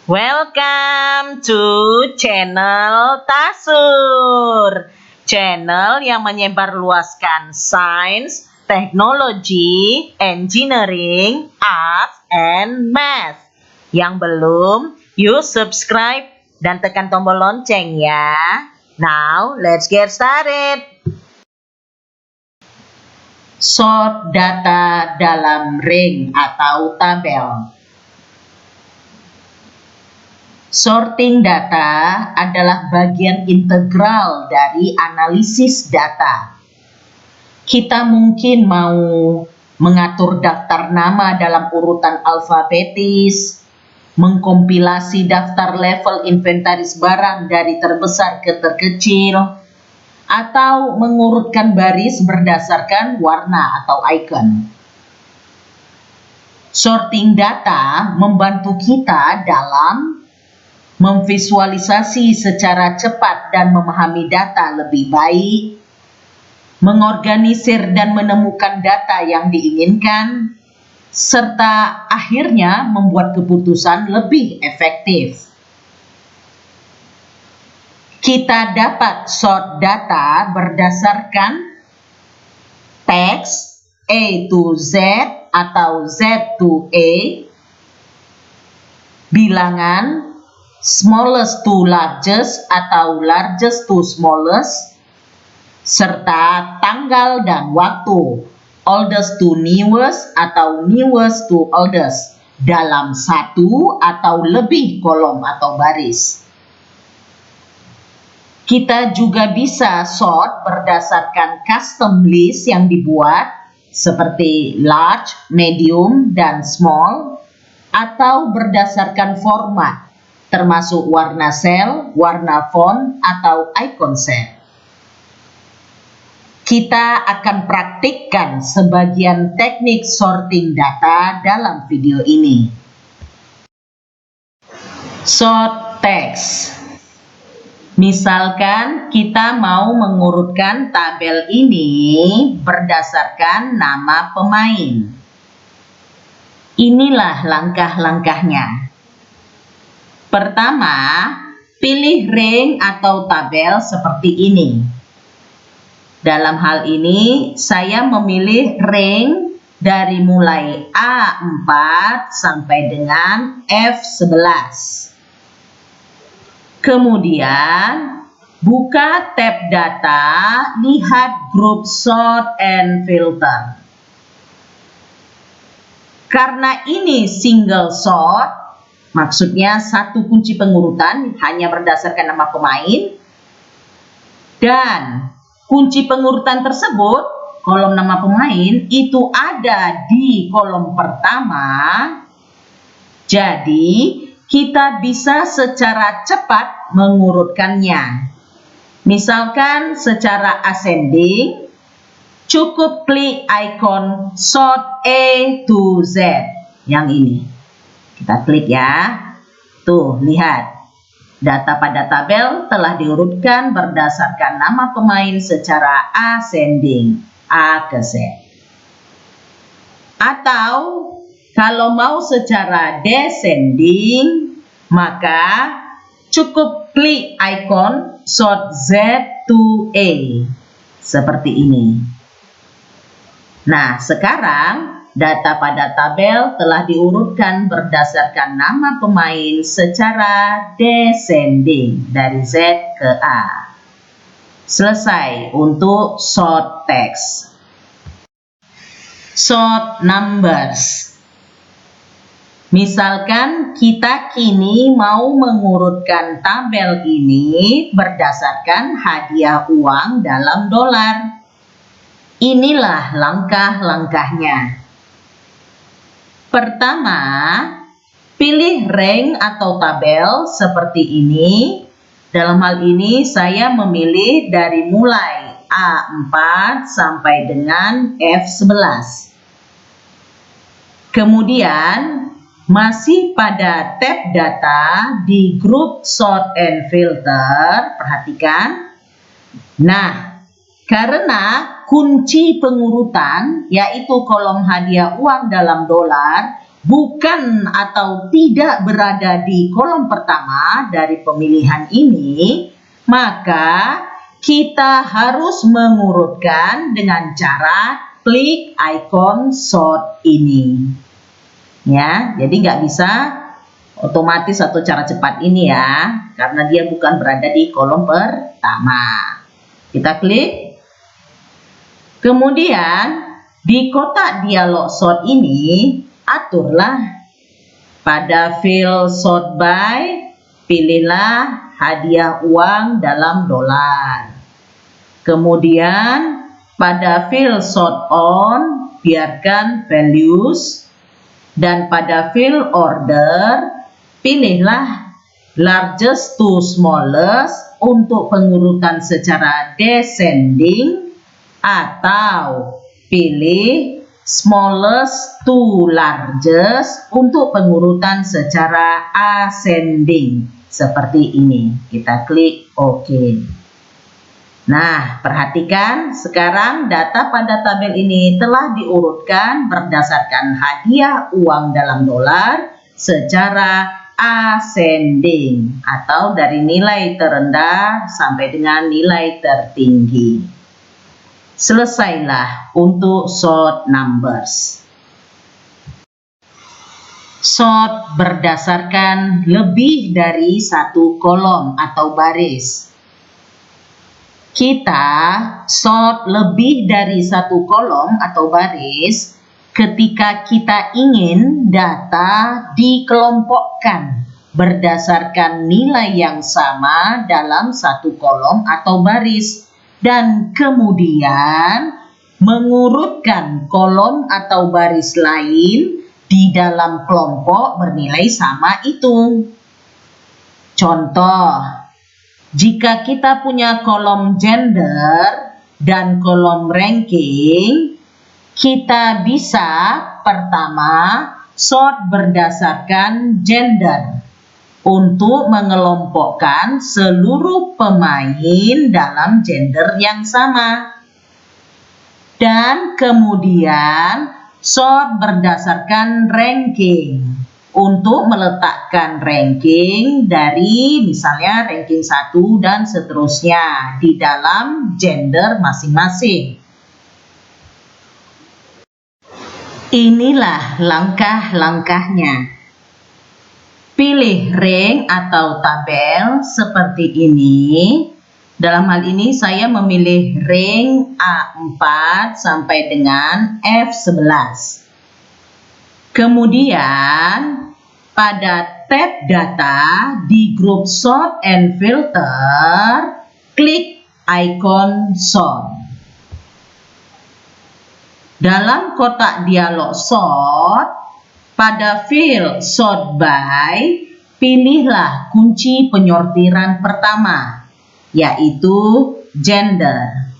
Welcome to channel Tasur, channel yang menyebarluaskan sains, teknologi, engineering, art, and math. Yang belum, you subscribe dan tekan tombol lonceng ya. Now, let's get started. Sort data dalam ring atau tabel. Sorting data adalah bagian integral dari analisis data. Kita mungkin mau mengatur daftar nama dalam urutan alfabetis, mengkompilasi daftar level inventaris barang dari terbesar ke terkecil, atau mengurutkan baris berdasarkan warna atau icon. Sorting data membantu kita dalam memvisualisasi secara cepat dan memahami data lebih baik, mengorganisir dan menemukan data yang diinginkan, serta akhirnya membuat keputusan lebih efektif. Kita dapat sort data berdasarkan teks A to Z atau Z to A, bilangan smallest to largest atau largest to smallest, serta tanggal dan waktu oldest to newest atau newest to oldest dalam satu atau lebih kolom atau baris. Kita juga bisa sort berdasarkan custom list yang dibuat seperti large, medium, dan small, atau berdasarkan format termasuk warna sel, warna font, atau icon cell. Kita akan praktikkan sebagian teknik sorting data dalam video ini. Sort text. Misalkan kita mau mengurutkan tabel ini berdasarkan nama pemain. Inilah langkah-langkahnya. Pertama, pilih ring atau tabel seperti ini. Dalam hal ini, saya memilih ring dari mulai A4 sampai dengan F11. Kemudian, buka tab data, lihat grup sort and filter. Karena ini single sort, maksudnya satu kunci pengurutan hanya berdasarkan nama pemain, dan kunci pengurutan tersebut, kolom nama pemain, itu ada di kolom pertama. Jadi, kita bisa secara cepat mengurutkannya. Misalkan secara ascending, cukup klik icon sort A to Z, yang ini. Kita klik ya. Tuh, lihat. Data pada tabel telah diurutkan berdasarkan nama pemain secara ascending, A ke Z. Atau, kalau mau secara descending, maka cukup klik icon sort Z to A. Seperti ini. Nah, sekarang data pada tabel telah diurutkan berdasarkan nama pemain secara descending dari Z ke A. Selesai untuk sort text. Sort numbers. Misalkan kita kini mau mengurutkan tabel ini berdasarkan hadiah uang dalam dolar. Inilah langkah-langkahnya. Pertama, pilih ring atau tabel seperti ini. Dalam hal ini saya memilih dari mulai A4 sampai dengan F11. Kemudian, masih pada tab data di grup sort and filter, perhatikan. Nah, karena kunci pengurutan, yaitu kolom hadiah uang dalam dolar, bukan atau tidak berada di kolom pertama dari pemilihan ini, maka kita harus mengurutkan dengan cara klik icon sort ini. Ya, jadi nggak bisa otomatis atau cara cepat ini ya, karena dia bukan berada di kolom pertama. Kita klik. Kemudian di kotak dialog sort ini, aturlah pada field sort by, pilihlah hadiah uang dalam dolar. Kemudian pada field sort on, biarkan values. Dan pada field order, pilihlah largest to smallest untuk pengurutan secara descending, atau pilih smallest to largest untuk pengurutan secara ascending. Seperti ini. Kita klik OK. Nah, perhatikan sekarang data pada tabel ini telah diurutkan berdasarkan hadiah uang dalam dolar secara ascending atau dari nilai terendah sampai dengan nilai tertinggi. Selesailah untuk sort numbers. Sort berdasarkan lebih dari satu kolom atau baris. Kita sort lebih dari satu kolom atau baris ketika kita ingin data dikelompokkan berdasarkan nilai yang sama dalam satu kolom atau baris, dan kemudian mengurutkan kolom atau baris lain di dalam kelompok bernilai sama itu. Contoh, jika kita punya kolom gender dan kolom ranking, kita bisa pertama sort berdasarkan gender untuk mengelompokkan seluruh pemain dalam gender yang sama. Dan kemudian sort berdasarkan ranking untuk meletakkan ranking dari misalnya ranking 1 dan seterusnya di dalam gender masing-masing. Inilah langkah-langkahnya. Pilih rank atau tabel seperti ini. Dalam hal ini saya memilih rank A4 sampai dengan F11. Kemudian pada tab data di grup sort and filter, klik icon sort. Dalam kotak dialog sort, pada field sort by, pilihlah kunci penyortiran pertama, yaitu gender.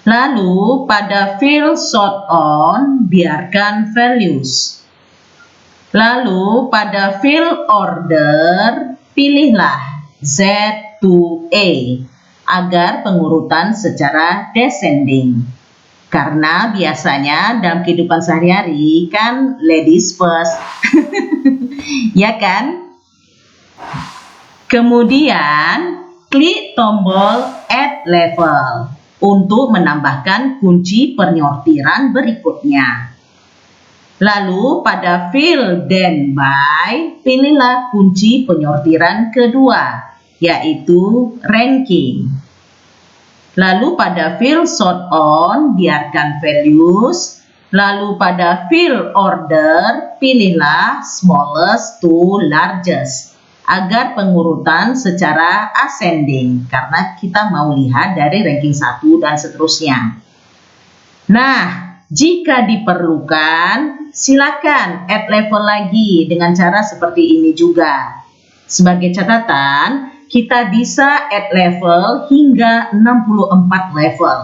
Lalu pada field sort on, biarkan values. Lalu pada field order, pilihlah Z to A agar pengurutan secara descending. Karena biasanya dalam kehidupan sehari-hari kan ladies first. Ya kan? Kemudian klik tombol add level untuk menambahkan kunci penyortiran berikutnya. Lalu pada field then by, pilihlah kunci penyortiran kedua, yaitu ranking. Lalu pada field sort on, biarkan values. Lalu pada field order, pilihlah smallest to largest agar pengurutan secara ascending, karena kita mau lihat dari ranking 1 dan seterusnya. Nah, jika diperlukan, silakan add level lagi dengan cara seperti ini juga. Sebagai catatan, kita bisa add level hingga 64 level.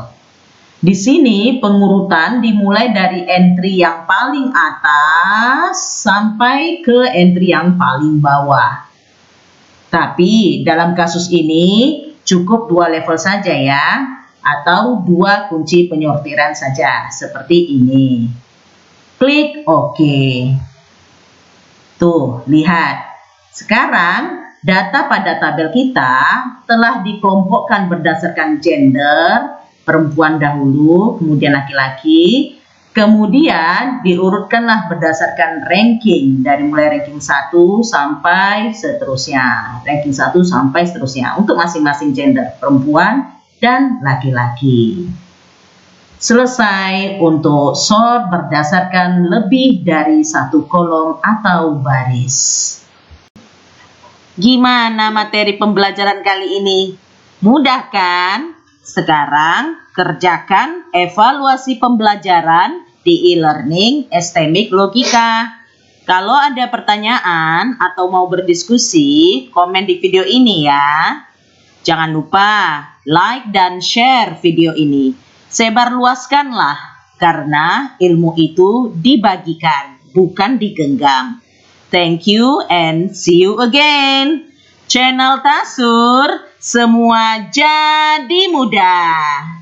Di sini pengurutan dimulai dari entry yang paling atas sampai ke entry yang paling bawah. Tapi dalam kasus ini cukup 2 level saja ya, atau 2 kunci penyortiran saja seperti ini. Klik OK. Tuh, lihat. Sekarang, data pada tabel kita telah dikelompokkan berdasarkan gender, perempuan dahulu, kemudian laki-laki, kemudian diurutkanlah berdasarkan ranking, dari mulai ranking 1 sampai seterusnya. Ranking 1 sampai seterusnya, untuk masing-masing gender, perempuan dan laki-laki. Selesai untuk sort berdasarkan lebih dari satu kolom atau baris. Gimana materi pembelajaran kali ini? Mudah kan? Sekarang kerjakan evaluasi pembelajaran di e-learning STMIC Logika. Kalau ada pertanyaan atau mau berdiskusi, komen di video ini ya. Jangan lupa like dan share video ini. Sebarluaskanlah, karena ilmu itu dibagikan, bukan digenggam. Thank you and see you again. Channel Tasur, semua jadi mudah.